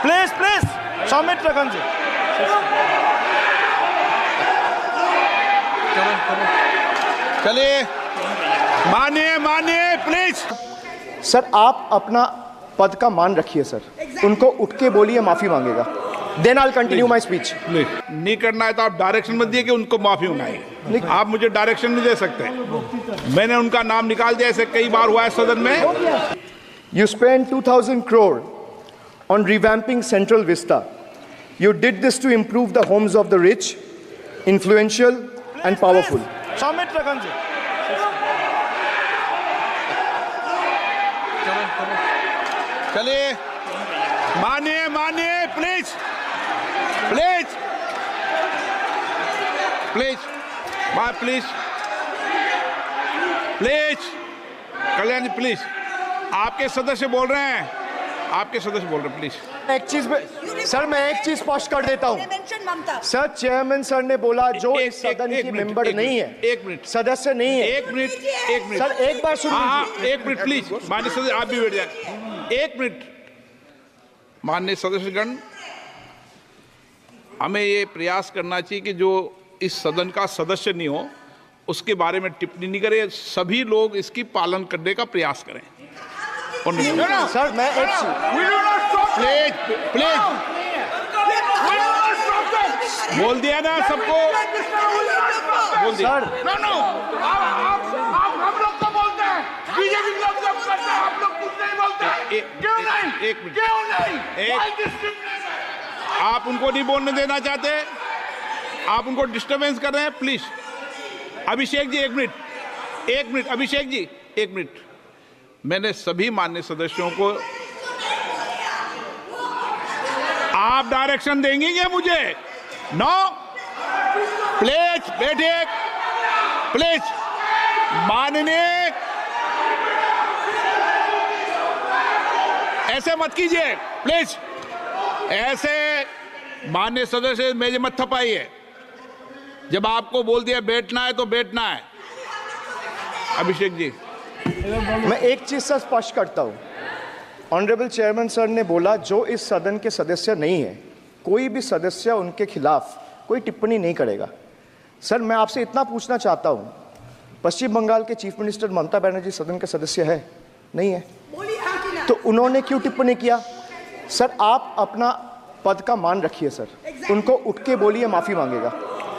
Please please Soumitra गंज चलिए मानिए प्लीज। सर आप अपना पद का मान रखिए सर। उनको उठ के बोलिए माफी मांगेगा। Then I will continue my speech. नहीं करना है तो आप डायरेक्शन मत दिए कि उनको माफी मंगाई। आप मुझे डायरेक्शन नहीं दे सकते। मैंने उनका नाम निकाल दिया, ऐसे कई बार हुआ है सदन में। You spent 2,000 crore on revamping Central Vista. You did this to improve the homes of the rich, influential and powerful. Soumitra गंज चलिए मानिए please please please please please Kalyan ji please. आपके सदस्य बोल रहे हैं, प्लीज। एक चीज सर मैं एक चीज स्पष्ट कर देता हूँ सर। चेयरमैन सर ने बोला जो इस सदन की मेंबर नहीं है, एक मिनट सदस्य नहीं है। एक मिनट सर एक बार सुन लीजिए। एक मिनट प्लीज। माननीय सदस्य आप भी बैठ जाए। एक मिनट माननीय सदस्यगण, हमें ये प्रयास करना चाहिए कि जो इस सदन का सदस्य नहीं हो उसके बारे में टिप्पणी नहीं करें। सभी लोग इसकी पालन करने का प्रयास करें। सर मैं एक प्लीज बोल दिया ना सबको, बोल दिया। सर हम लोग तो बोलते हैं, बीजेपी लोग जब करते हैं आप लोग कुछ नहीं बोलते। क्यों नहीं? एक मिनट, क्यों नहीं? आप उनको नहीं बोलने देना चाहते, आप उनको डिस्टर्बेंस कर रहे हैं। प्लीज अभिषेक जी एक मिनट अभिषेक जी एक मिनट। मैंने सभी माननीय सदस्यों को, आप डायरेक्शन देंगे क्या मुझे? नो प्लीज बैठिए प्लीज। माननीय ऐसे मत कीजिए प्लीज, ऐसे माननीय सदस्य मेरे मत थपाइए। जब आपको बोल दिया बैठना है तो बैठना है। अभिषेक जी मैं एक चीज से स्पष्ट करता हूं। ऑनरेबल चेयरमैन सर ने बोला जो इस सदन के सदस्य नहीं है, कोई भी सदस्य उनके खिलाफ कोई टिप्पणी नहीं करेगा। सर मैं आपसे इतना पूछना चाहता हूं, पश्चिम बंगाल के चीफ मिनिस्टर ममता बनर्जी सदन के सदस्य है? नहीं है, तो उन्होंने क्यों टिप्पणी किया? सर आप अपना पद का मान रखिए सर। उनको उठ के बोलिए माफी मांगेगा।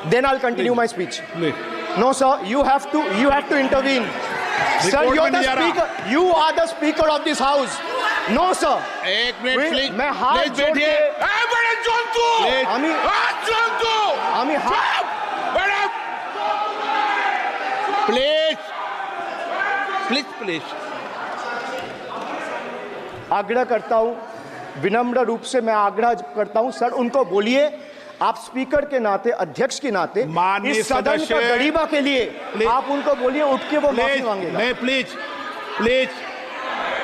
Then I will continue my speech. No sir, you have to intervene. Sir, you're the speaker. You are the speaker of this house. No, sir. एक मिनट प्लीज। मैं हाथ जोड़ के बड़े जंतु, हाथ जंतु, আমি হাত बड़े प्लीज आग्रह करता हूं, विनम्र रूप से मैं आग्रह करता हूं सर, उनको बोलिए आप स्पीकर के नाते, अध्यक्ष के नाते, इस सदन का गरिमा के लिए आप उनको बोलिए उठ के वो माफी मांगेगा। नहीं प्लीज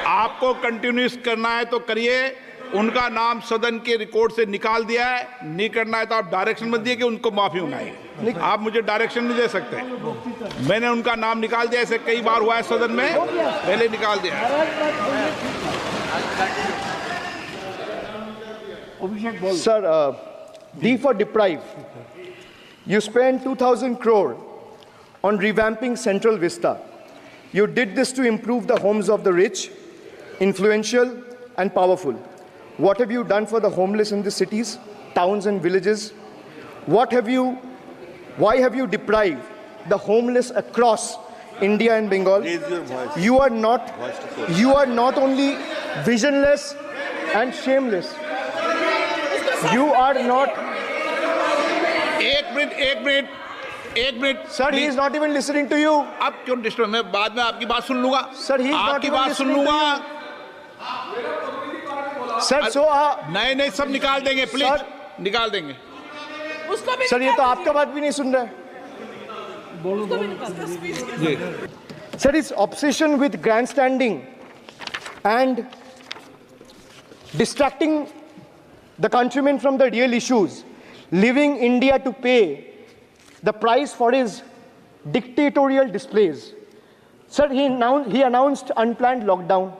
आपको कंटिन्यूस करना है तो करिए। उनका नाम सदन के रिकॉर्ड से निकाल दिया है। नहीं करना है तो आप डायरेक्शन मत दिए कि उनको माफी मंगाई। आप मुझे डायरेक्शन नहीं दे सकते। मैंने उनका नाम निकाल दिया, ऐसे कई बार हुआ है सदन में, पहले निकाल दिया। Sir, D for deprive. You spent 2,000 crore on revamping Central Vista. You did this to improve the homes of the rich, influential and powerful. What have you done for the homeless in the cities, towns and villages? Why have you deprived the homeless across India and Bengal? You are not only visionless and shameless. You are not. एक minute Sir, he is not even listening to you. अब क्यों disturb? मैं बाद में आपकी बात सुन लूंगा। Sir, he is not आपकी even बात सुन listening to लूंगा। Sir, so नहीं सब निकाल देंगे प्लीज, निकाल देंगे। सर ये तो आपका बात भी नहीं सुन रहा है। Sir, his obsession with grandstanding and distracting the countrymen from the real issues, leaving India to pay the price for his dictatorial displays. Sir, he announced unplanned lockdown.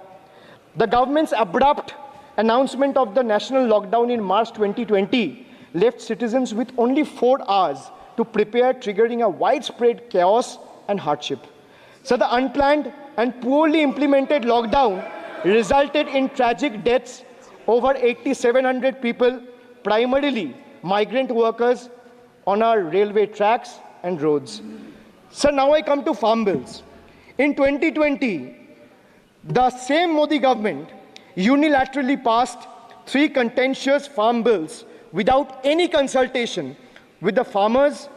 The government's abrupt announcement of the national lockdown in March 2020 left citizens with only 4 hours to prepare, triggering a widespread chaos and hardship. So the unplanned and poorly implemented lockdown resulted in tragic deaths. Over 8,700 people, primarily migrant workers, on our railway tracks and roads. So now I come to farm bills. In 2020, the same Modi government unilaterally passed 3 contentious farm bills without any consultation with the farmers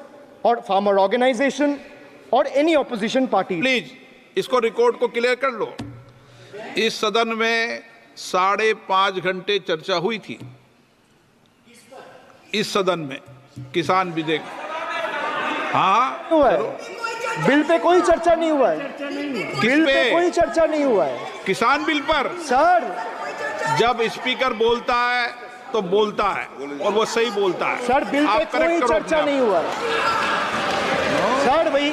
or farmer organization or any opposition party. Please इसको record को clear कर लो। इस सदन में 5.5 घंटे चर्चा हुई थी, इस सदन में किसान विधेयक। हाँ, हुआ है बिल पे कोई चर्चा नहीं हुआ है, बिल पे कोई चर्चा नहीं हुआ है किसान बिल पर। सर। जब स्पीकर बोलता है तो बोलता है और वो सही बोलता है। सर बिल पे कोई चर्चा नहीं हुआ है सर। भाई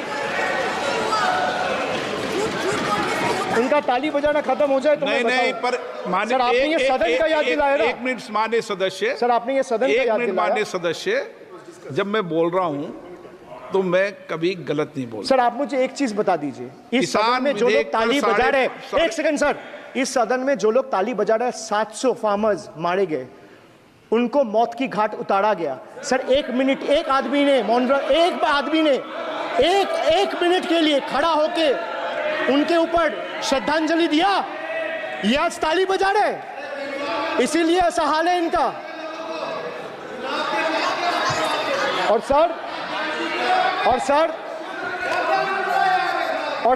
उनका ताली बजाना खत्म हो जाए तो नहीं, पर माननीय सर आपने ये सदन का याद दिलाया ना। 1 मिनट माननीय सदस्य, सर आपने ये सदन का याद दिलाया। माननीय सदस्य, जब मैं बोल रहा हूं तो मैं कभी गलत नहीं बोल। सर आप मुझे एक चीज बता दीजिए, इस सदन में जो लोग ताली बजा रहे हैं, एक सेकंड सर, इस सदन में जो लोग ताली बजा रहे हैं, 700 फार्मर्स मारे गए, उनको मौत की घाट उतारा गया। सर 1 मिनट एक आदमी ने एक मिनट के लिए खड़ा होके उनके ऊपर श्रद्धांजलि दिया। ये आज ताली बजा रहे, इसीलिए ऐसा हाल है इनका। और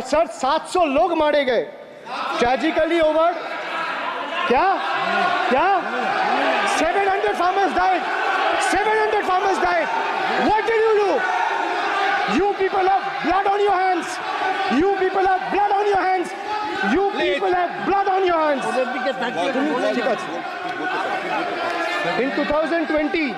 सर 700 लोग मारे गए, ट्रेजिकली ओवर। क्या 700 farmers died. 700 farmers died. What did you do? You people have blood on your hands. You people have blood on your hands. You people have blood on your hands. In 2020,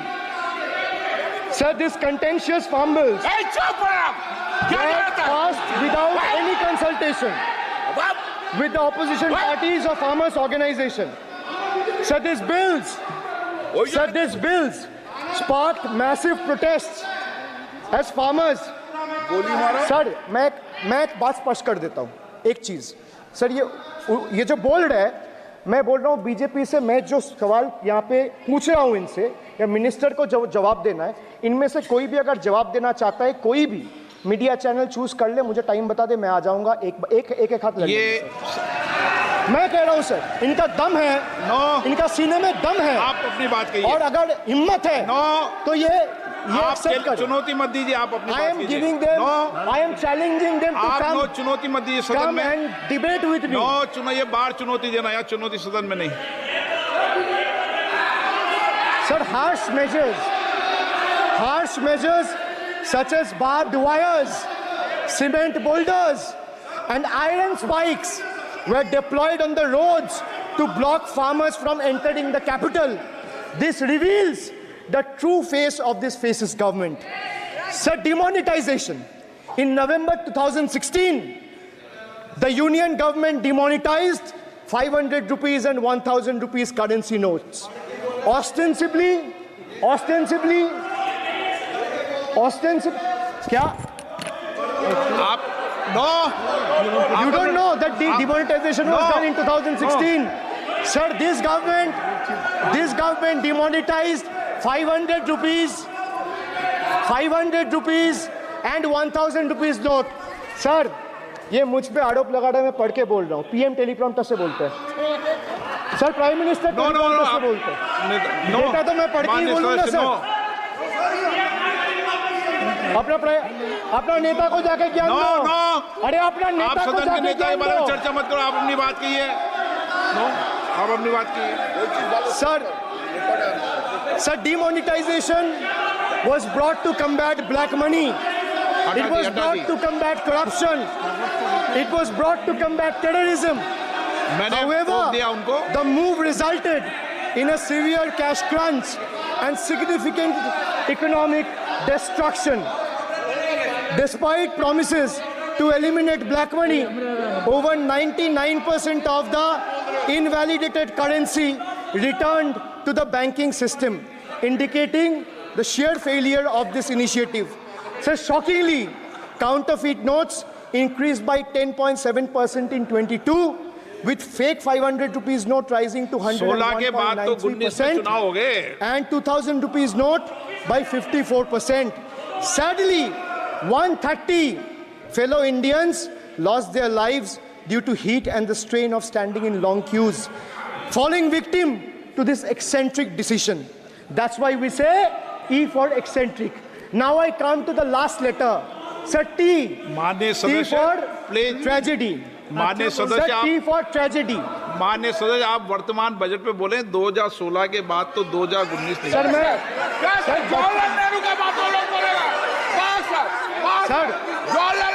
sir, this contentious farm bills were passed without any consultation with the opposition parties or farmers' organization. Sir, these bills sparked massive protests as farmers. Sir मैं एक बात स्पष्ट कर देता हूँ, एक चीज sir, ये जो बोल्ड है, मैं बोल रहा हूँ बीजेपी से, मैं जो सवाल यहाँ पे पूछ रहा हूँ इनसे, या मिनिस्टर को जवाब देना है, इनमें से कोई भी अगर जवाब देना चाहता है, कोई भी मीडिया चैनल चूज कर ले, मुझे टाइम बता दे, मैं आ जाऊंगा। एक हाथ लग ये मैं कह रहा हूँ सर, इनका दम है, इनका सीने में दम है, आप अपनी बात कहिए, और अगर हिम्मत है तो ये आप चुनौती मत दीजिए, आप अपनी बात कीजिए। I am challenging them to come. चुनौती मत दीजिए सदन में, and debate with me. ये बाहर चुनौती देना, या चुनौती सदन में नहीं। Sir, harsh measures such as barbed wires, cement boulders, and iron spikes were deployed on the roads to block farmers from entering the capital. This reveals the true face of this fascist government. Sir, demonetization. In November 2016, the union government demonetized 500 rupees and 1000 rupees currency notes. Ostensibly, क्या? You don't know that the demonetization was done in 2016. Sir, this government demonetized 500 rupees and 1000 rupees note. Sir, ये मुझ पे आरोप लगा रहा है, मैं पढ़ के बोल रहा हूँ, पीएम टेलीप्रॉम्प्टर से बोलते हैं सर, प्राइम मिनिस्टर टेलीप्रॉम्प्टर से बोलते हैं, डेटा तो मैं पढ़ के ही बोलूँगा सर। अपना नेता को जाके ज्ञान दो। अरे अपना नेता को जाके ज्ञान दो। चर्चा मत करो, आप अपनी बात कीजिए। आप अपनी बात कीजिए। Sir, demonetization was brought to combat black money. It was brought to combat corruption. It was brought to combat terrorism. However, the move resulted in a severe cash crunch and significant economic destruction. Despite promises to eliminate black money, over 99% of the invalidated currency returned to the banking system, indicating the sheer failure of this initiative. So shockingly, counterfeit notes increased by 10.7% in 22, with fake 500 rupees note rising to 16 के बाद तो 19 में चुनाव हो गए and 2000 rupees note by 54%. Sadly, 130 fellow Indians lost their lives due to heat and the strain of standing in long queues, falling victim to this eccentric decision. That's why we say E for eccentric. Now I come to the last letter. Sir, T. माननीय T सदस्य for please tragedy. माननीय Sir, सदस्य T आप for tragedy. माननीय सदस्य आप वर्तमान budget पे बोले 2016 के बाद तो 2019 नहीं Sir, मैं जवाहरलाल नेहरू का बात वो लोग बोलेगा। बस सर, बस। सर, जवाहरलाल